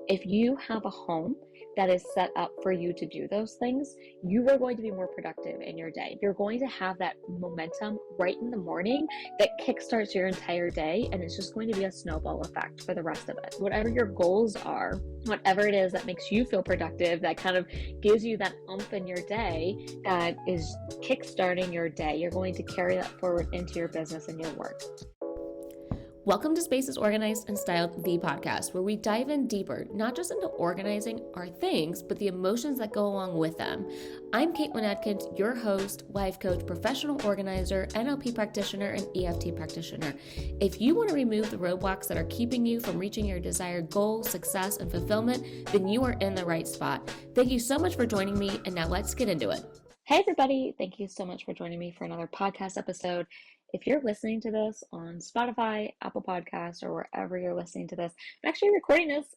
If you have a home that is set up for you to do those things, you are going to be more productive in your day. You're going to have that momentum right in the morning that kickstarts your entire day, and it's just going to be a snowball effect for the rest of it. Whatever your goals are, whatever it is that makes you feel productive, that kind of gives you that oomph in your day, that is kickstarting your day, you're going to carry that forward into your business and your work. Welcome to Spaces Organized and Styled, the podcast, where we dive in deeper, not just into organizing our things, but the emotions that go along with them. I'm Caitlin Adkins, your host, life coach, professional organizer, NLP practitioner, and EFT practitioner. If you want to remove the roadblocks that are keeping you from reaching your desired goal, success, and fulfillment, then you are in the right spot. Thank you so much for joining me, and now let's get into it. Hey everybody, thank you so much for joining me for another podcast episode. If you're listening to this on Spotify, Apple Podcasts, or wherever you're listening to this, I'm actually recording this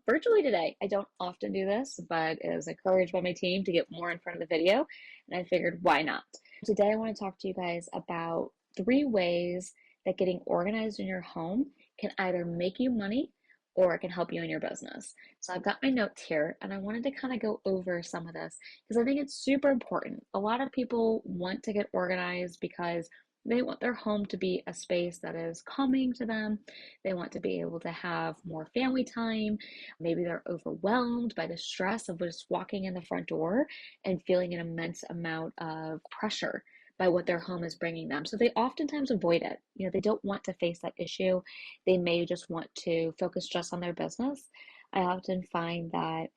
virtually today. I don't often do this, but it was encouraged by my team to get more in front of the video, and I figured why not? Today I want to talk to you guys about 3 ways that getting organized in your home can either make you money or it can help you in your business. So I've got my notes here, and I wanted to kind of go over some of this because I think it's super important. A lot of people want to get organized because they want their home to be a space that is calming to them. They want to be able to have more family time. Maybe they're overwhelmed by the stress of just walking in the front door and feeling an immense amount of pressure by what their home is bringing them. So they oftentimes avoid it. They don't want to face that issue. They may just want to focus just on their business. I often find that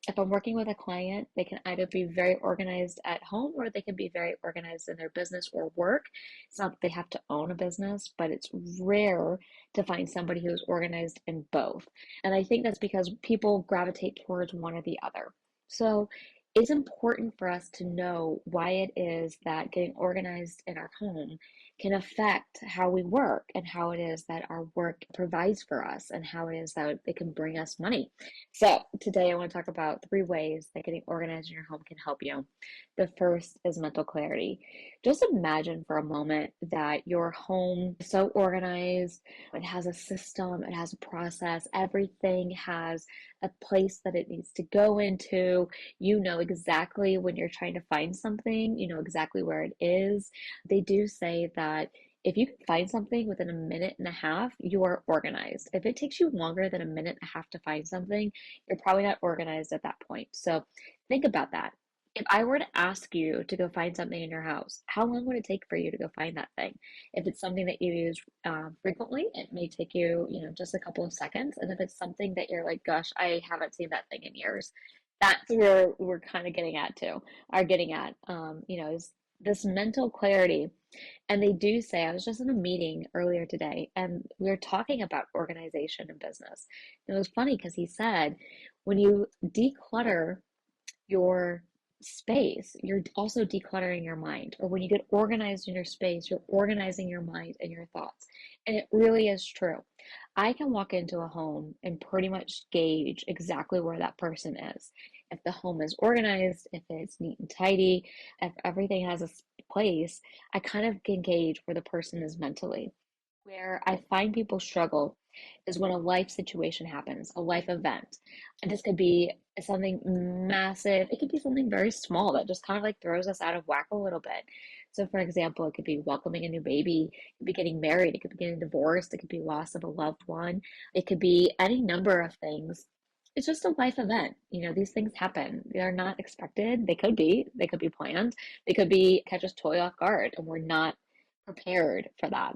if I'm working with a client, they can either be very organized at home or they can be very organized in their business or work. It's not that they have to own a business, but it's rare to find somebody who's organized in both. And I think that's because people gravitate towards one or the other. So it's important for us to know why it is that getting organized in our home can affect how we work and how it is that our work provides for us and how it is that it can bring us money. So today I want to talk about 3 ways that getting organized in your home can help you. The first is mental clarity. Just imagine for a moment that your home is so organized, it has a system, it has a process, everything has a place that it needs to go into. You know exactly when you're trying to find something, you know exactly where it is. They do say that if you can find something within a minute and a half, you are organized. If it takes you longer than a minute and a half to find something, you're probably not organized at that point. So think about that. If I were to ask you to go find something in your house, how long would it take for you to go find that thing? If it's something that you use frequently, it may take you, just a couple of seconds. And if it's something that you're like, gosh, I haven't seen that thing in years, that's where we're kind of getting at, is this mental clarity. And they do say, I was just in a meeting earlier today, and we were talking about organization in business. It was funny because he said, when you declutter your space, you're also decluttering your mind. Or when you get organized in your space, you're organizing your mind and your thoughts. And it really is true. I can walk into a home and pretty much gauge exactly where that person is. If the home is organized, if it's neat and tidy, if everything has a place, I kind of can gauge where the person is mentally. Where I find people struggle is when a life situation happens, a life event. And this could be something massive. It could be something very small that just kind of like throws us out of whack a little bit. So for example, it could be welcoming a new baby, it could be getting married, it could be getting divorced, it could be loss of a loved one, it could be any number of things. It's just a life event. These things happen. They're not expected. They could be planned. They could be catch us toy off guard and we're not prepared for that.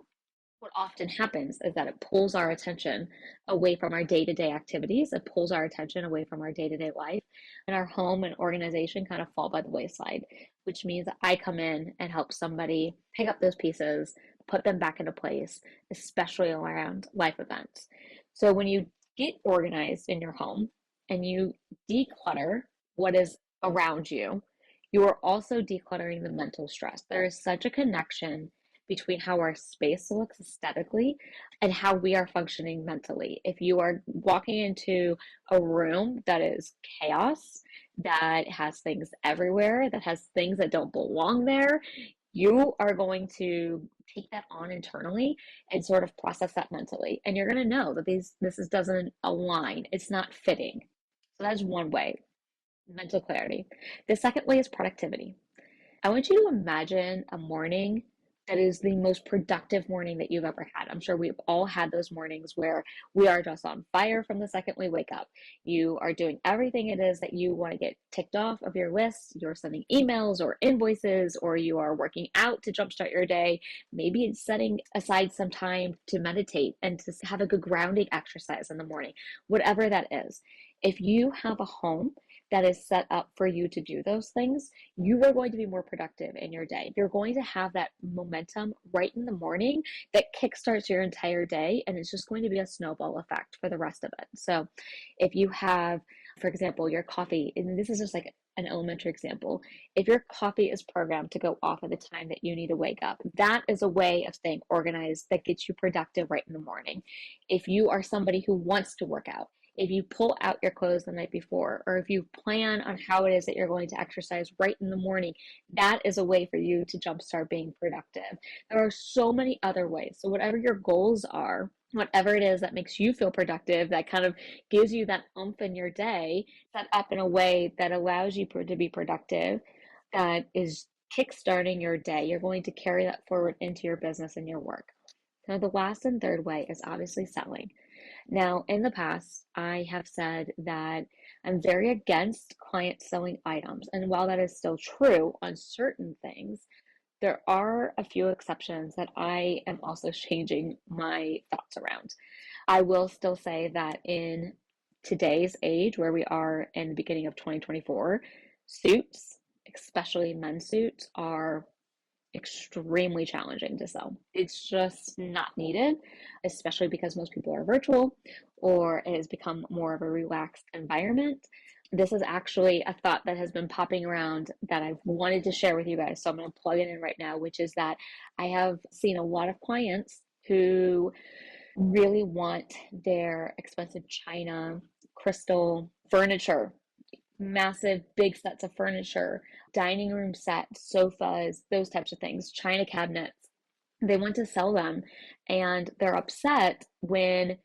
What often happens is that it pulls our attention away from our day-to-day activities. It pulls our attention away from our day-to-day life, and our home and organization kind of fall by the wayside, which means that I come in and help somebody pick up those pieces, put them back into place, especially around life events. So when you get organized in your home and you declutter what is around you, you are also decluttering the mental stress. There is such a connection between how our space looks aesthetically and how we are functioning mentally. If you are walking into a room that is chaos, that has things everywhere, that has things that don't belong there, you are going to take that on internally and sort of process that mentally. And you're going to know that this doesn't align. It's not fitting. So that's one way, mental clarity. The second way is productivity. I want you to imagine a morning that is the most productive morning that you've ever had. I'm sure we've all had those mornings where we are just on fire from the second we wake up. You are doing everything it is that you want to get ticked off of your list. You're sending emails or invoices, or you are working out to jumpstart your day. Maybe it's setting aside some time to meditate and to have a good grounding exercise in the morning, whatever that is. If you have a home that is set up for you to do those things, you are going to be more productive in your day. You're going to have that momentum right in the morning that kickstarts your entire day, and it's just going to be a snowball effect for the rest of it. So if you have, for example, your coffee, and this is just like an elementary example, if your coffee is programmed to go off at the time that you need to wake up, that is a way of staying organized that gets you productive right in the morning. If you are somebody who wants to work out, if you pull out your clothes the night before, or if you plan on how it is that you're going to exercise right in the morning, that is a way for you to jumpstart being productive. There are so many other ways. So, whatever your goals are, whatever it is that makes you feel productive, that kind of gives you that oomph in your day, set up in a way that allows you to be productive, that is kickstarting your day. You're going to carry that forward into your business and your work. Now, the last and third way is obviously selling. Now, in the past, I have said that I'm very against clients selling items. And while that is still true on certain things, there are a few exceptions that I am also changing my thoughts around. I will still say that in today's age, where we are in the beginning of 2024, suits, especially men's suits, are extremely challenging to sell. It's just not needed, especially because most people are virtual or it has become more of a relaxed environment. This is actually a thought that has been popping around that I've wanted to share with you guys. So I'm going to plug it in right now, which is that I have seen a lot of clients who really want their expensive china, crystal furniture, massive big sets of furniture, dining room sets, sofas, those types of things, china cabinets. They want to sell them and they're upset when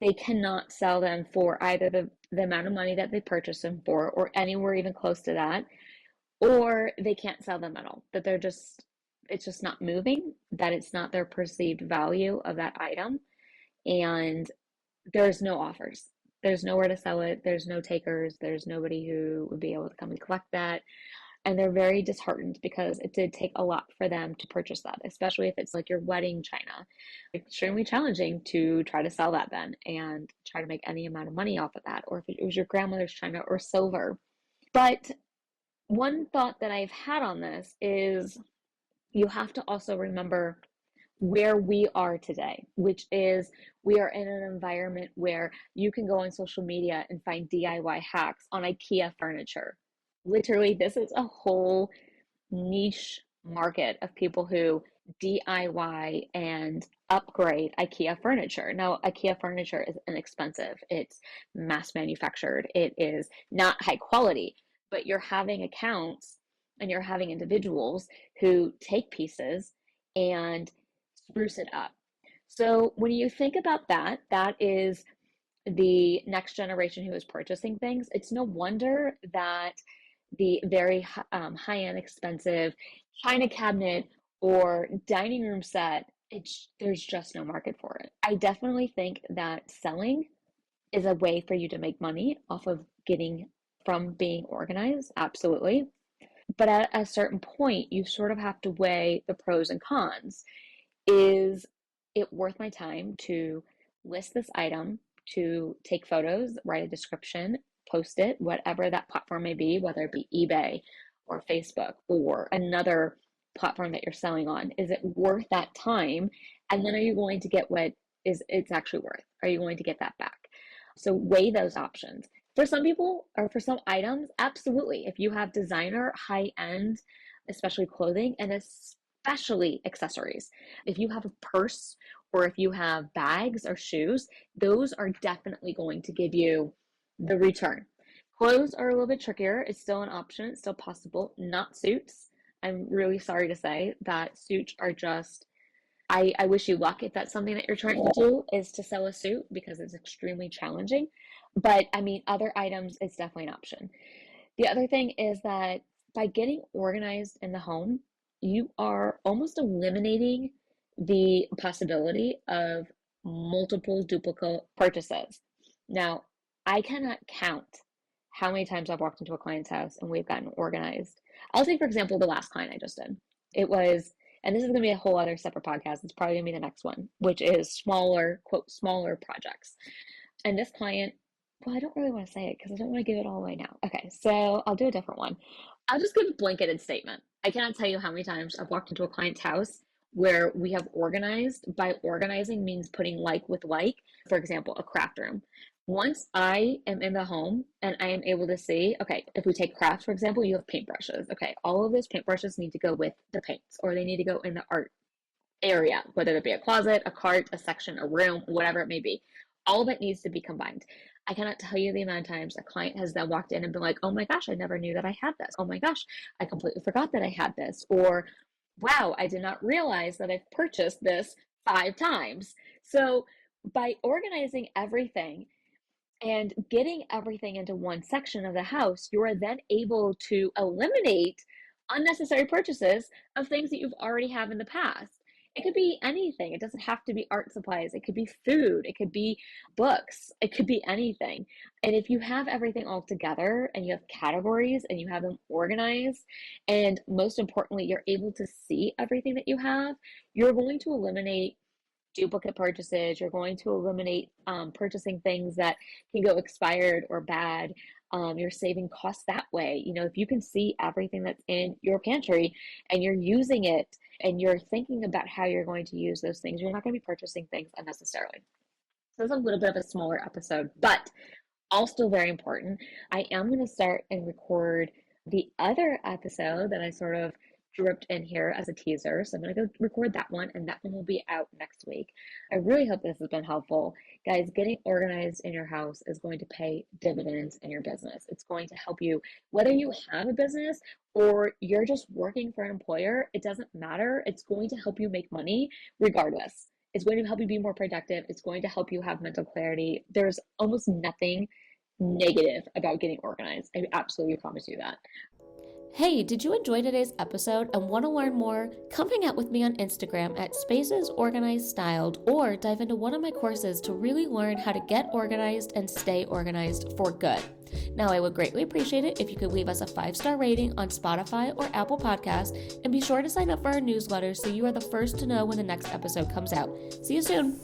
they cannot sell them for either the amount of money that they purchased them for or anywhere even close to that, or they can't sell them at all. That they're just, it's just not moving, that it's not their perceived value of that item, and there's no offers. There's nowhere to sell it. There's no takers. There's nobody who would be able to come and collect that. And they're very disheartened because it did take a lot for them to purchase that, especially if it's like your wedding china. Extremely challenging to try to sell that then and try to make any amount of money off of that, or if it was your grandmother's china or silver. But one thought that I've had on this is you have to also remember where we are today, which is we are in an environment where you can go on social media and find DIY hacks on IKEA furniture. Literally, this is a whole niche market of people who DIY and upgrade IKEA furniture. Now, IKEA furniture is inexpensive. It's mass manufactured. It is not high quality, but you're having accounts and you're having individuals who take pieces and spruce it up. So when you think about that, that is the next generation who is purchasing things. It's no wonder that the very high-end expensive china cabinet or dining room set, there's just no market for it. I definitely think that selling is a way for you to make money off of getting from being organized, absolutely. But at a certain point, you sort of have to weigh the pros and cons. Is it worth my time to list this item, to take photos, write a description, post it, whatever that platform may be, whether it be eBay or Facebook or another platform that you're selling on? Is it worth that time? And then are you going to get what is it's actually worth? Are you going to get that back? So weigh those options. For some people or for some items, absolutely. If you have designer, high end, especially clothing, and especially accessories. If you have a purse or if you have bags or shoes, those are definitely going to give you the return. Clothes are a little bit trickier. It's still an option, it's still possible. Not suits. I'm really sorry to say that suits are just, I wish you luck if that's something that you're trying to do, is to sell a suit, because it's extremely challenging. But I mean, other items is definitely an option. The other thing is that by getting organized in the home, you are almost eliminating the possibility of multiple duplicate purchases. Now, I cannot count how many times I've walked into a client's house and we've gotten organized. I'll take, for example, the last client I just did. It was, and this is going to be a whole other separate podcast. It's probably going to be the next one, which is smaller, quote, smaller projects. And this client, well, I don't really want to say it because I don't want to give it all away now. Okay, so I'll do a different one. I'll just give a blanketed statement. I cannot tell you how many times I've walked into a client's house where we have organized. By organizing means putting like with like. For example, a craft room. Once I am in the home and I am able to see, okay, if we take crafts, for example, you have paintbrushes. Okay, all of those paintbrushes need to go with the paints, or they need to go in the art area, whether it be a closet, a cart, a section, a room, whatever it may be. All of it needs to be combined. I cannot tell you the amount of times a client has then walked in and been like, oh my gosh, I never knew that I had this. Oh my gosh, I completely forgot that I had this. Or, wow, I did not realize that I've purchased this 5 times. So by organizing everything and getting everything into one section of the house, you are then able to eliminate unnecessary purchases of things that you've already have in the past. It could be anything. It doesn't have to be art supplies. It could be food. It could be books. It could be anything. And if you have everything all together and you have categories and you have them organized, and most importantly, you're able to see everything that you have, you're going to eliminate duplicate purchases. You're going to eliminate purchasing things that can go expired or bad. You're saving costs that way. You know, if you can see everything that's in your pantry and you're using it and you're thinking about how you're going to use those things, you're not going to be purchasing things unnecessarily. So it's a little bit of a smaller episode, but all still very important. I am going to start and record the other episode that I sort of dripped in here as a teaser. So I'm going to go record that one, and that one will be out next week. I really hope this has been helpful. Guys, getting organized in your house is going to pay dividends in your business. It's going to help you, whether you have a business or you're just working for an employer, it doesn't matter. It's going to help you make money regardless. It's going to help you be more productive. It's going to help you have mental clarity. There's almost nothing negative about getting organized. I absolutely promise you that. Hey, did you enjoy today's episode and want to learn more? Come hang out with me on Instagram at Spaces Organized Styled, or dive into one of my courses to really learn how to get organized and stay organized for good. Now, I would greatly appreciate it if you could leave us a 5-star rating on Spotify or Apple Podcasts, and be sure to sign up for our newsletter so you are the first to know when the next episode comes out. See you soon.